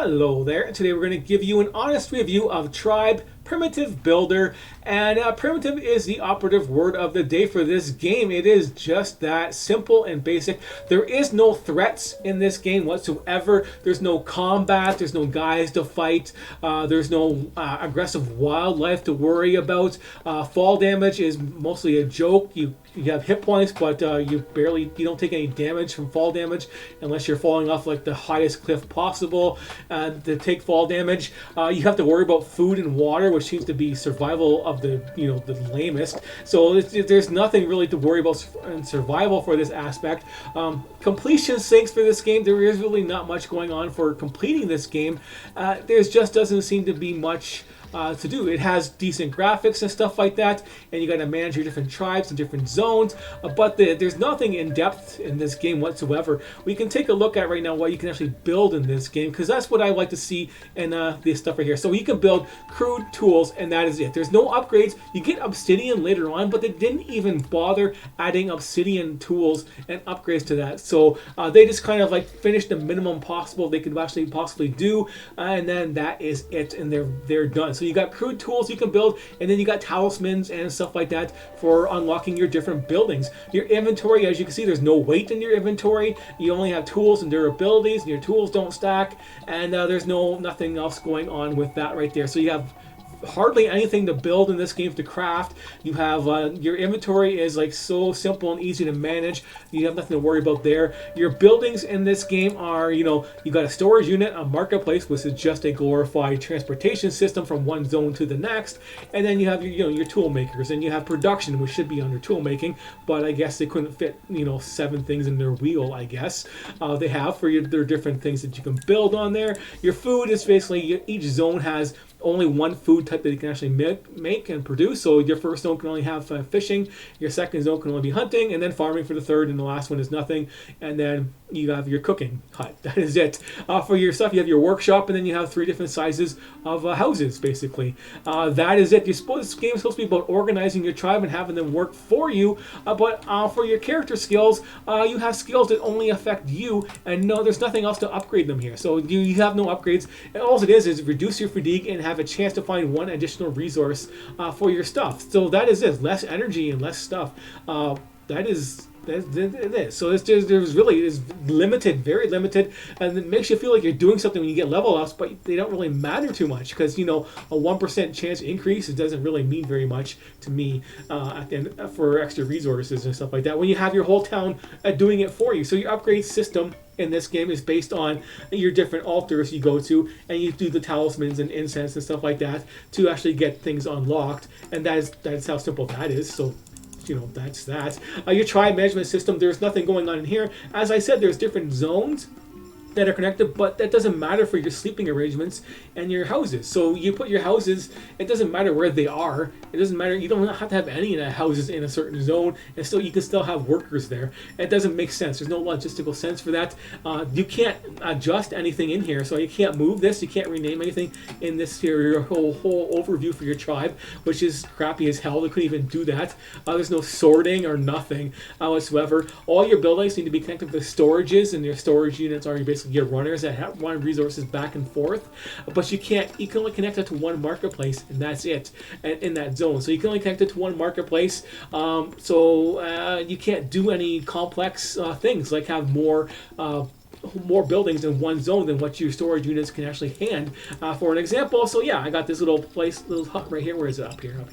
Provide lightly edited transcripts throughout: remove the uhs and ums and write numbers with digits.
Hello there. Today we're going to give you an honest review of Tribe Primitive Builder, and primitive is the operative word of the day for this game. It is just that simple and basic. There is no threats in this game whatsoever. There's no combat, there's no guys to fight, there's no aggressive wildlife to worry about. Fall damage is mostly a joke. You have hit points, but you don't take any damage from fall damage unless you're falling off like the highest cliff possible to take fall damage. You have to worry about food and water, which seems to be survival of the lamest. So there's nothing really to worry about in survival for this aspect. Completion sinks for this game. There is really not much going on for completing this game. There just doesn't seem to be much to do. It has decent graphics and stuff like that, and you got to manage your different tribes and different zones, but there's nothing in depth in this game whatsoever. We can take a look at right now what you can actually build in this game, because that's what I like to see in this stuff right here. So you can build crude tools, and that is it. There's no upgrades. You get obsidian later on, but they didn't even bother adding obsidian tools and upgrades to that. So they just kind of like finished the minimum possible they could actually possibly do, and then that is it, and they're done. So you got crude tools you can build, and then you got talismans and stuff like that for unlocking your different buildings. Your inventory, as you can see, there's no weight in your inventory. You only have tools and durabilities, and your tools don't stack, and there's nothing else going on with that right there. So you have hardly anything to build in this game to craft. You have your inventory is like so simple and easy to manage. You have nothing to worry about there. Your buildings in this game are, you got a storage unit, a marketplace, which is just a glorified transportation system from one zone to the next, and then you have your tool makers, and you have production, which should be under tool making, but I guess they couldn't fit 7 things in their wheel. I guess they have for their different things that you can build on there. Your food is basically each zone has only one food type that you can actually make and produce. So your first zone can only have fishing, your second zone can only be hunting, and then farming for the third, and the last one is nothing. And then you have your cooking hut. That is it. For your stuff, you have your workshop, and then you have 3 different sizes of houses, basically. That is it. This game is supposed to be about organizing your tribe and having them work for you, but for your character skills, you have skills that only affect you, and no, there's nothing else to upgrade them here. So you have no upgrades, and all it is reduce your fatigue and have a chance to find one additional resource for your stuff. So that is it. Less energy and less stuff. That is it. So there's really is limited, very limited, and it makes you feel like you're doing something when you get level ups, but they don't really matter too much, because a 1% chance increase, it doesn't really mean very much to me at the end, for extra resources and stuff like that when you have your whole town doing it for you. So your upgrade system in this game is based on your different altars you go to, and you do the talismans and incense and stuff like that to actually get things unlocked, and that's how simple that is. So that's that. Your tribe management system, there's nothing going on in here. As I said, there's different zones that are connected, but that doesn't matter for your sleeping arrangements and your houses. So you put your houses, it doesn't matter where they are. It doesn't matter. You don't have to have any houses in a certain zone, and still you can still have workers there. It doesn't make sense. There's no logistical sense for that. You can't adjust anything in here, so you can't move this. You can't rename anything in this here. Your whole overview for your tribe, which is crappy as hell. They couldn't even do that. There's no sorting or nothing whatsoever. All your buildings need to be connected to storages, and your storage units are basically your runners that run resources back and forth, but you can only connect it to one marketplace, and that's it, and in that zone. So you can only connect it to one marketplace, so you can't do any complex things like have more buildings in one zone than what your storage units can actually hand. For an example, so yeah, I got this little hut right here. Where is it? Up here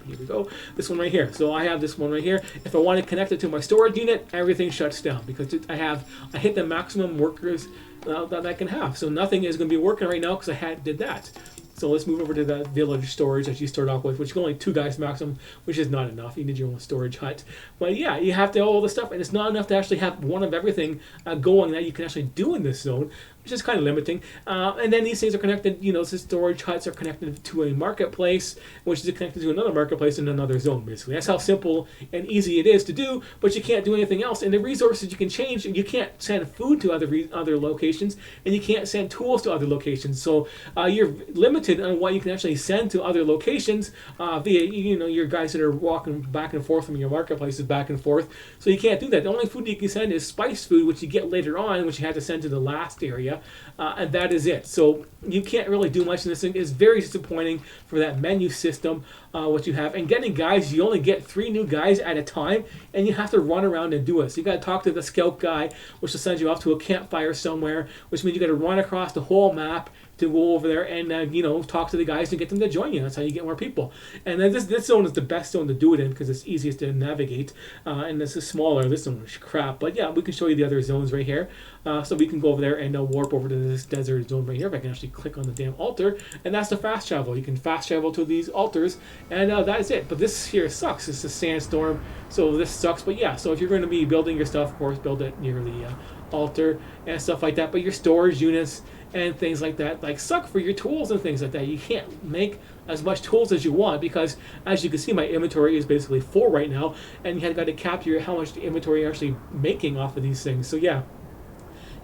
we go. This one right here. So I have this one right here. If I want to connect it to my storage unit, everything shuts down because I hit the maximum workers that I can have. So nothing is going to be working right now because I did that. So let's move over to the village storage that you start off with, which is only 2 guys maximum, which is not enough. You need your own storage hut. But yeah, you have to have all this stuff, and it's not enough to actually have one of everything going that you can actually do in this zone, which is kind of limiting. And then these things are connected, the storage huts are connected to a marketplace, which is connected to another marketplace in another zone, basically. That's how simple and easy it is to do, but you can't do anything else. And the resources you can change, you can't send food to other locations, and you can't send tools to other locations. So you're limited on what you can actually send to other locations via, your guys that are walking back and forth from your marketplaces back and forth. So you can't do that. The only food you can send is spice food, which you get later on, which you have to send to the last area. area, and that is it. So you can't really do much in this thing. It's very disappointing for that menu system, what you have. And getting guys, you only get 3 new guys at a time, and you have to run around and do it. So you got to talk to the scout guy, which will send you off to a campfire somewhere, which means you got to run across the whole map to go over there and talk to the guys and get them to join you. That's how you get more people. And then this zone is the best zone to do it in because it's easiest to navigate. And this is smaller. This zone is crap. But yeah, we can show you the other zones right here. So we can go over there and warp over to this desert zone right here. If I can actually click on the damn altar, and that's the fast travel. You can fast travel to these altars, and that is it. But this here sucks. It's a sandstorm, so this sucks. But yeah, so if you're going to be building your stuff, of course, build it near the altar and stuff like that. But your storage units and things like that suck for your tools and things like that. You can't make as much tools as you want because, as you can see, my inventory is basically full right now, and you have got to capture how much the inventory you're actually making off of these things. So yeah,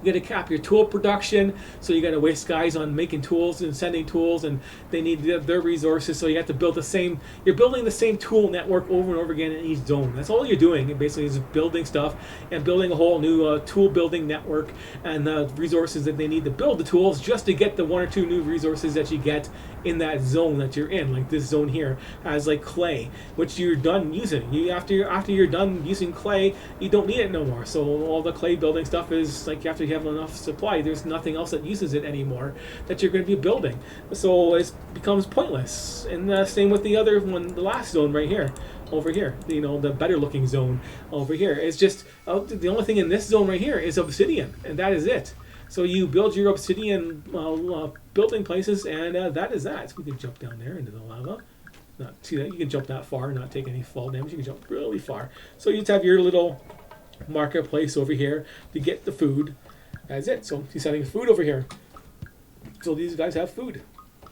you got to cap your tool production, so you got to waste guys on making tools and sending tools, and they need their resources. So you have to build you're building the same tool network over and over again in each zone. That's all you're doing. It basically is building stuff and building a whole new tool building network and the resources that they need to build the tools just to get the 1 or 2 new resources that you get in that zone that you're in. Like this zone here has like clay, which you're done using. After you're done using clay, you don't need it no more. So all the clay building stuff is like after you have enough supply, there's nothing else that uses it anymore that you're going to be building. So it becomes pointless. And same with the other one, the last zone right here. Over here, the better looking zone over here. It's just the only thing in this zone right here is obsidian, and that is it. So you build your obsidian building places, and that is that. So we can jump down there into the lava. See that? You can jump that far and not take any fall damage. You can jump really far. So you just have your little marketplace over here to get the food. That's it. So he's setting food over here. So these guys have food.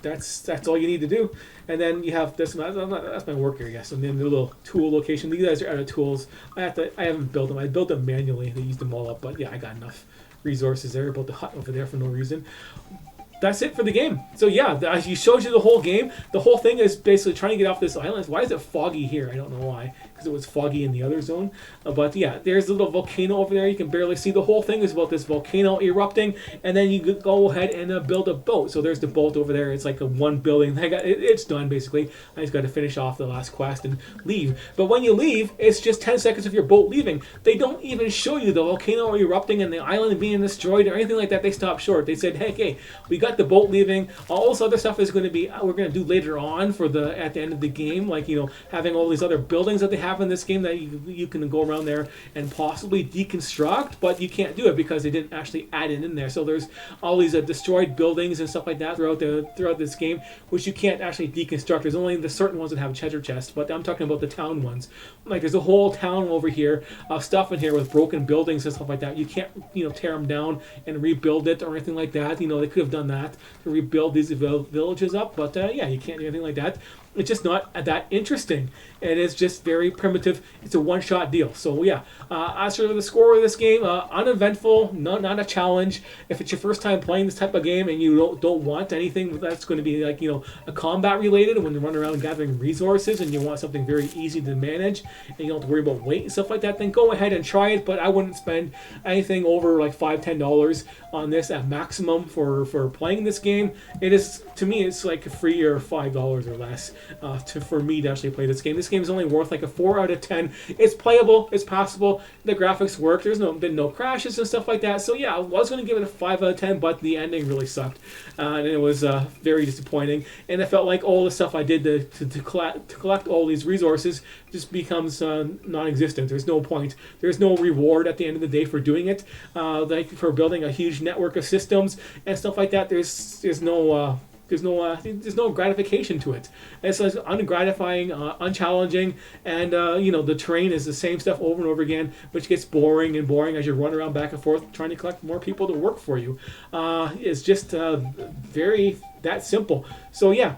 That's all you need to do. And then you have this. That's my work area. So then the little tool location. These guys are out of tools. I haven't built them. I built them manually. They used them all up. But yeah, I got enough resources there. I built the hut over there for no reason. That's it for the game. So yeah, he shows you the whole game. The whole thing is basically trying to get off this island. Why is it foggy here? I don't know why. Because it was foggy in the other zone. But yeah, there's a little volcano over there. You can barely see. The whole thing is about this volcano erupting. And then you go ahead and build a boat. So there's the boat over there. It's like a one building. It's done basically. I just got to finish off the last quest and leave. But when you leave, it's just 10 seconds of your boat leaving. They don't even show you the volcano erupting and the island being destroyed or anything like that. They stopped short. They said, hey, we got the boat leaving. All this other stuff is going to be we're going to do later on at the end of the game, like having all these other buildings that they have in this game that you can go around there and possibly deconstruct, but you can't do it because they didn't actually add it in there. So there's all these destroyed buildings and stuff like that throughout this game, which you can't actually deconstruct. There's only the certain ones that have treasure chests, but I'm talking about the town ones. Like there's a whole town over here, stuff in here with broken buildings and stuff like that. You can't tear them down and rebuild it or anything like that. They could have done that to rebuild these villages up, but yeah, you can't do anything like that. It's just not that interesting. It is just very primitive. It's a one-shot deal. So yeah, as for the score of this game, uneventful, not a challenge. If it's your first time playing this type of game and you don't want anything that's going to be like a combat related, when you run around gathering resources and you want something very easy to manage and you don't have to worry about weight and stuff like that, then go ahead and try it. But I wouldn't spend anything over like $5-10 on this at maximum for playing this game. It is, to me, it's like free or $5 or less. For me to actually play this game. This game is only worth like a 4 out of 10. It's playable, it's passable, the graphics work, there's been no crashes and stuff like that. So yeah, I was going to give it a 5 out of 10, but the ending really sucked. And it was very disappointing. And I felt like all the stuff I did to collect all these resources just becomes non-existent. There's no point. There's no reward at the end of the day for doing it. Like for building a huge network of systems and stuff like that, there's no gratification to it. It's like ungratifying, unchallenging, and the terrain is the same stuff over and over again, which gets boring as you run around back and forth trying to collect more people to work for you. It's just very that simple. So yeah.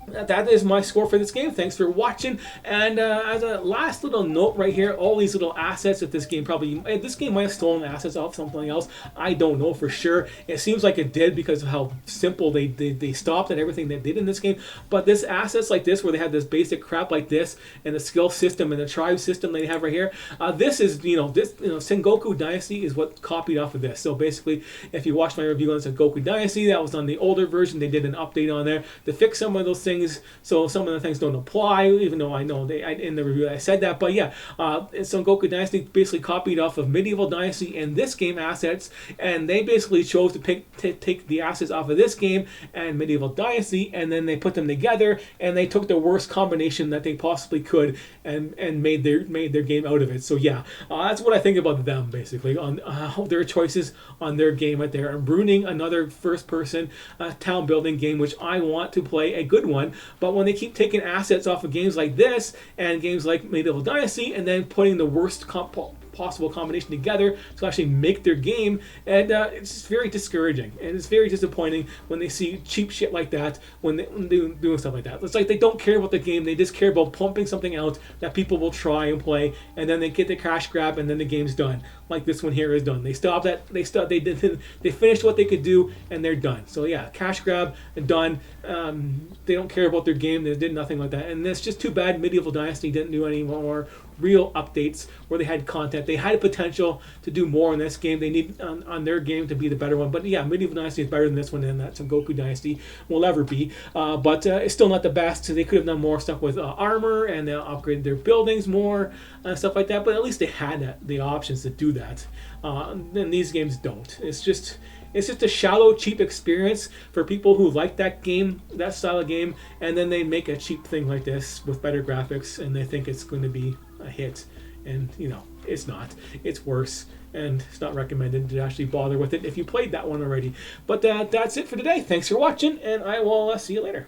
that is my score for this game. Thanks for watching. And as a last little note right here, all these little assets that this game might have stolen assets off something else. I don't know for sure. It seems like it did because of how simple they stopped at everything they did in this game. But this assets like this, where they had this basic crap like this, and the skill system and the tribe system they have right here, this is Sengoku Dynasty is what copied off of this. So basically, if you watched my review on Sengoku Dynasty, that was on the older version. They did an update on there to fix some of those things. So some of the things don't apply, even though I know in the review I said that. But yeah, Son Goku Dynasty basically copied off of Medieval Dynasty and this game assets, and they basically chose to take the assets off of this game and Medieval Dynasty, and then they put them together, and they took the worst combination that they possibly could and made their game out of it. So yeah, that's what I think about them basically on their choices on their game right there, and ruining another first-person town building game, which I want to play a good one. But when they keep taking assets off of games like this and games like Medieval Dynasty and then putting the worst possible combination together to actually make their game, and it's very discouraging, and it's very disappointing when they see cheap shit like that when they're doing stuff like that. It's like they don't care about the game, they just care about pumping something out that people will try and play, and then they get the cash grab, and then the game's done. Like this one here is done. They finished what they could do, and they're done. So yeah, cash grab and done. They don't care about their game. They did nothing like that, and it's just too bad Medieval Dynasty didn't do any more real updates where they had content. They had potential to do more in this game. They need on their game to be the better one. But yeah, Medieval Dynasty is better than this one, and that Son Goku Dynasty will ever be. But it's still not the best. So they could have done more stuff with armor and upgraded their buildings more, stuff like that. But at least they had the options to do that. And these games don't. It's just a shallow, cheap experience for people who like that game, that style of game, and then they make a cheap thing like this with better graphics, and they think it's going to be a hit. And, it's not. It's worse, and it's not recommended to actually bother with it if you played that one already. But that's it for today. Thanks for watching, and I will see you later.